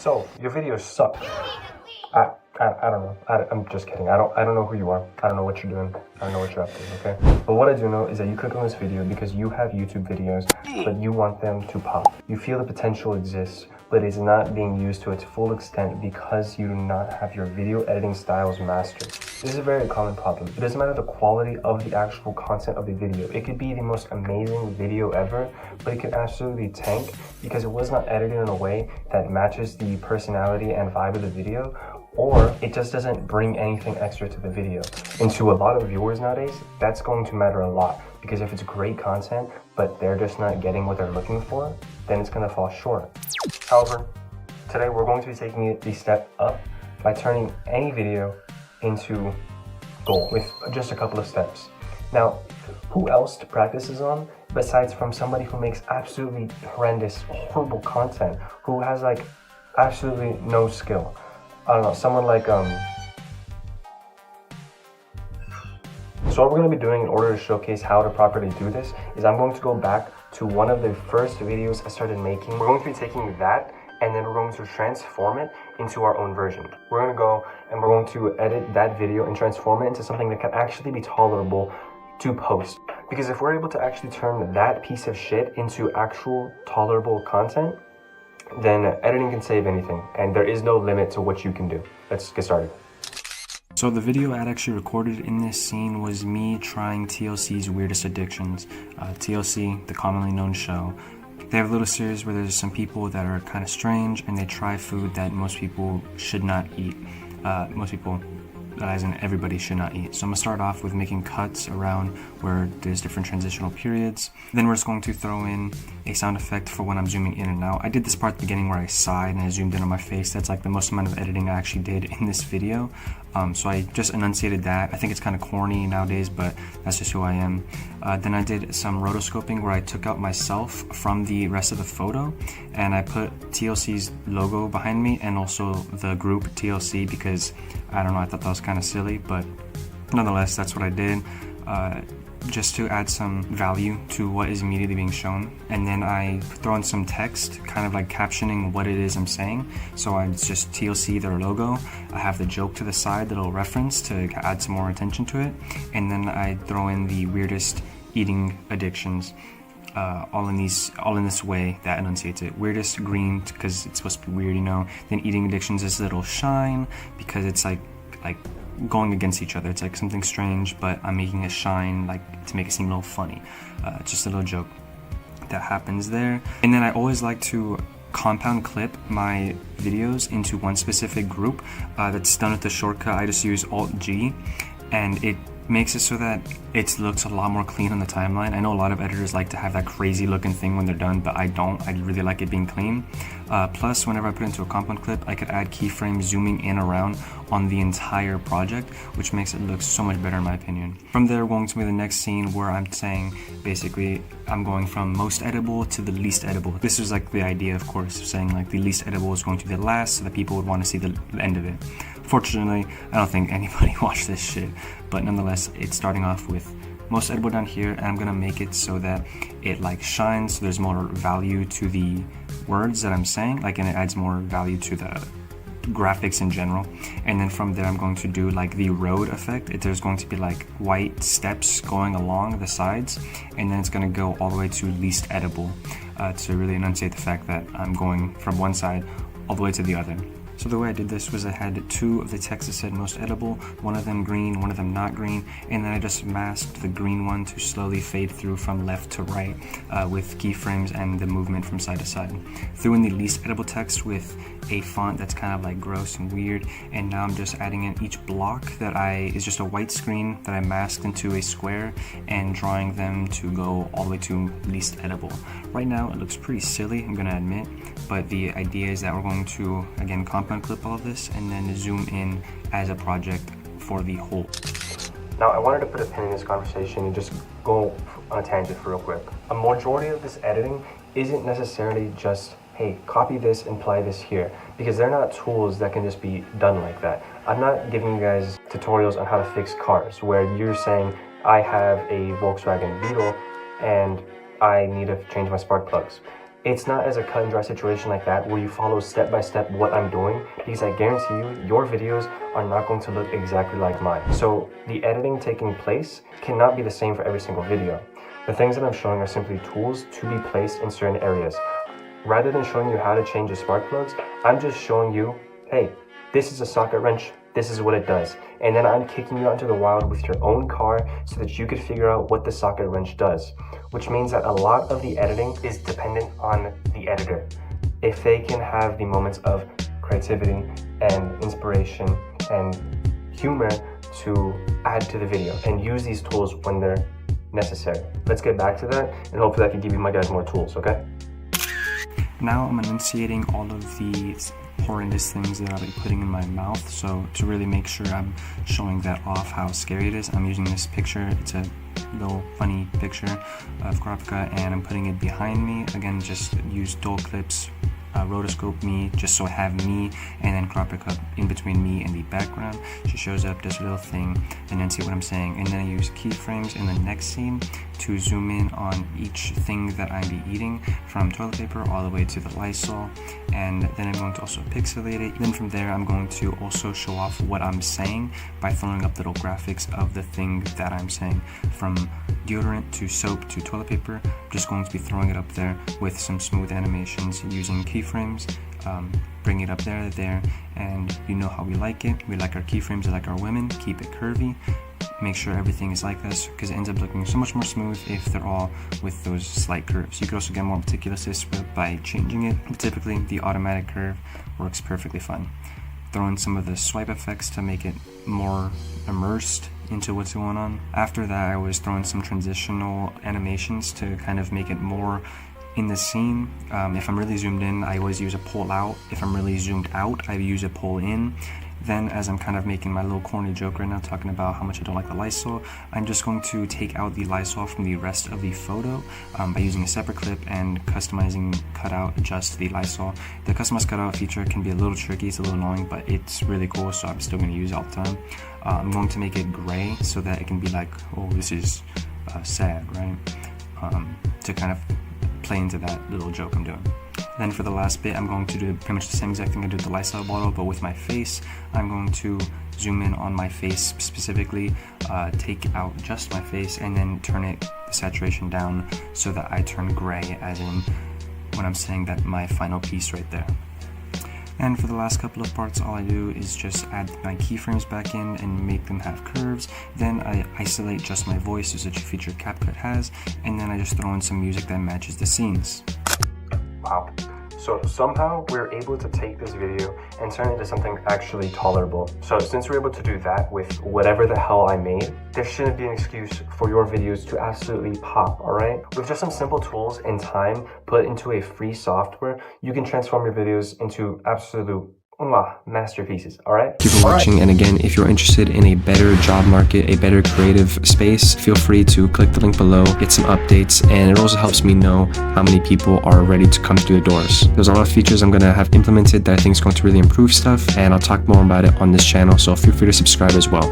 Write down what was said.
So your videos suck. I don't know. I'm just kidding. I don't know who you are. I don't know what you're doing. I don't know what you're up to, okay? But what I do know is that you click on this video because you have YouTube videos, but you want them to pop. You feel the potential exists, but it's not being used to its full extent because you do not have your video editing styles mastered. This is a very common problem. It doesn't matter the quality of the actual content of the video. It could be the most amazing video ever, but it could absolutely tank because it was not edited in a way that matches the personality and vibe of the video, or it just doesn't bring anything extra to the video. And to a lot of viewers nowadays, that's going to matter a lot, because if it's great content, but they're just not getting what they're looking for, then it's gonna fall short. However, today we're going to be taking it the step up by turning any video into gold with just a couple of steps. Now, who else to practice this on besides from somebody who makes absolutely horrendous, horrible content, who has like absolutely no skill? I don't know, someone like, So what we're going to be doing in order to showcase how to properly do this is I'm going to go back to one of the first videos I started making. We're going to be taking that and then we're going to transform it into our own version. We're going to go and we're going to edit that video and transform it into something that can actually be tolerable to post. Because if we're able to actually turn that piece of shit into actual tolerable content, then editing can save anything, and there is no limit to what you can do. Let's get started. So the video I'd actually recorded in this scene was me trying TLC's Weirdest Addictions. TLC, the commonly known show, they have a little series where there's some people that are kind of strange and they try food that most people should not eat. Most people, as in everybody, should not eat. So I'm gonna start off with making cuts around where there's different transitional periods. Then we're just going to throw in a sound effect for when I'm zooming in and out. I did this part at the beginning where I sighed and I zoomed in on my face. That's like the most amount of editing I actually did in this video. So I just enunciated that. I think it's kind of corny nowadays, but that's just who I am. Then I did some rotoscoping where I took out myself from the rest of the photo and I put TLC's logo behind me and also the group TLC because, I don't know, I thought that was kind of silly, but nonetheless, that's what I did. Just to add some value to what is immediately being shown. And then I throw in some text, kind of like captioning what it is I'm saying. So it's just TLC, their logo. I have the joke to the side that'll reference to add some more attention to it. And then I throw in the weirdest eating addictions. All in this way that enunciates it. Weirdest green because it's supposed to be weird, you know. Then eating addictions is a little shine because it's like going against each other. It's like something strange, but I'm making it shine, like to make it seem a little funny. Just a little joke that happens there. And then I always like to compound clip my videos into one specific group. That's done with the shortcut. I just use Alt-G, and it makes it so that it looks a lot more clean on the timeline. I know a lot of editors like to have that crazy looking thing when they're done, but I don't. I really like it being clean. Plus, whenever I put it into a compound clip, I could add keyframes zooming in around on the entire project, which makes it look so much better in my opinion. From there, we're going to be the next scene where I'm saying, basically, I'm going from most edible to the least edible. This was like the idea, of course, of saying like the least edible is going to be the last so that people would want to see the end of it. Fortunately, I don't think anybody watched this shit, but nonetheless, it's starting off with most edible down here, and I'm gonna make it so that it like shines, so there's more value to the words that I'm saying, like, and it adds more value to the graphics in general. And then from there, I'm going to do like the road effect. There's going to be like white steps going along the sides, and then it's gonna go all the way to least edible to really enunciate the fact that I'm going from one side all the way to the other. So the way I did this was I had two of the texts that said most edible, one of them green, one of them not green, and then I just masked the green one to slowly fade through from left to right with keyframes and the movement from side to side. Threw in the least edible text with a font that's kind of like gross and weird, and now I'm just adding in each block that is just a white screen that I masked into a square and drawing them to go all the way to least edible. Right now it looks pretty silly, I'm gonna admit, but the idea is that we're going to, again, compound clip all of this and then zoom in as a project for the whole. Now I wanted to put a pin in this conversation and just go on a tangent for real quick. A majority of this editing isn't necessarily just, hey, copy this and apply this here, because they're not tools that can just be done like that. I'm not giving you guys tutorials on how to fix cars where you're saying, I have a Volkswagen Beetle and I need to change my spark plugs. It's not as a cut and dry situation like that where you follow step by step what I'm doing, because I guarantee you your videos are not going to look exactly like mine. So the editing taking place cannot be the same for every single video. The things that I'm showing are simply tools to be placed in certain areas. Rather than showing you how to change the spark plugs, I'm just showing you, hey, this is a socket wrench, this is what it does. And then I'm kicking you out into the wild with your own car so that you could figure out what the socket wrench does. Which means that a lot of the editing is dependent on the editor. If they can have the moments of creativity and inspiration and humor to add to the video and use these tools when they're necessary. Let's get back to that, and hopefully I can give you my guys more tools, okay? Now I'm enunciating all of these horrendous things that I'll be putting in my mouth. So to really make sure I'm showing that off how scary it is, I'm using this picture. It's a little funny picture of Kurapika, and I'm putting it behind me. Again, just use dual clips, rotoscope me, just so I have me and then Kurapika in between me and the background. She shows up, does a little thing, and then see what I'm saying. And then I use keyframes in the next scene to zoom in on each thing that I'm be eating, from toilet paper all the way to the Lysol. And then I'm going to also pixelate it. Then from there, I'm going to also show off what I'm saying by throwing up little graphics of the thing that I'm saying. From deodorant to soap to toilet paper, I'm just going to be throwing it up there with some smooth animations using keyframes. Bring it up there, and you know how we like it. We like our keyframes like our women. Keep it curvy. Make sure everything is like this, because it ends up looking so much more smooth if they're all with those slight curves. You could also get more meticulous by changing it, but typically the automatic curve works perfectly fine. Throw in some of the swipe effects to make it more immersed into what's going on. After that, I was throwing some transitional animations to kind of make it more in the scene. If I'm really zoomed in, I always use a pull out. If I'm really zoomed out, I use a pull in. Then, as I'm kind of making my little corny joke right now, talking about how much I don't like the Lysol, I'm just going to take out the Lysol from the rest of the photo by using a separate clip and customizing cutout just the Lysol. The customized cutout feature can be a little tricky, it's a little annoying, but it's really cool, so I'm still going to use it all the time. I'm going to make it gray so that it can be like, oh, this is sad, right? To kind of play into that little joke I'm doing. Then for the last bit, I'm going to do pretty much the same exact thing I did with the Lysol bottle, but with my face. I'm going to zoom in on my face specifically, take out just my face, and then turn the saturation down so that I turn gray, as in when I'm saying that my final piece right there. And for the last couple of parts, all I do is just add my keyframes back in and make them have curves. Then I isolate just my voice, as a feature CapCut has, and then I just throw in some music that matches the scenes. Wow. So somehow we're able to take this video and turn it into something actually tolerable. So since we're able to do that with whatever the hell I made, there shouldn't be an excuse for your videos to absolutely pop, alright? With just some simple tools and time put into a free software, you can transform your videos into absolute masterpieces, alright? Thank you for watching, and again, if you're interested in a better job market, a better creative space, feel free to click the link below, get some updates, and it also helps me know how many people are ready to come through the doors. There's a lot of features I'm going to have implemented that I think is going to really improve stuff, and I'll talk more about it on this channel, so feel free to subscribe as well.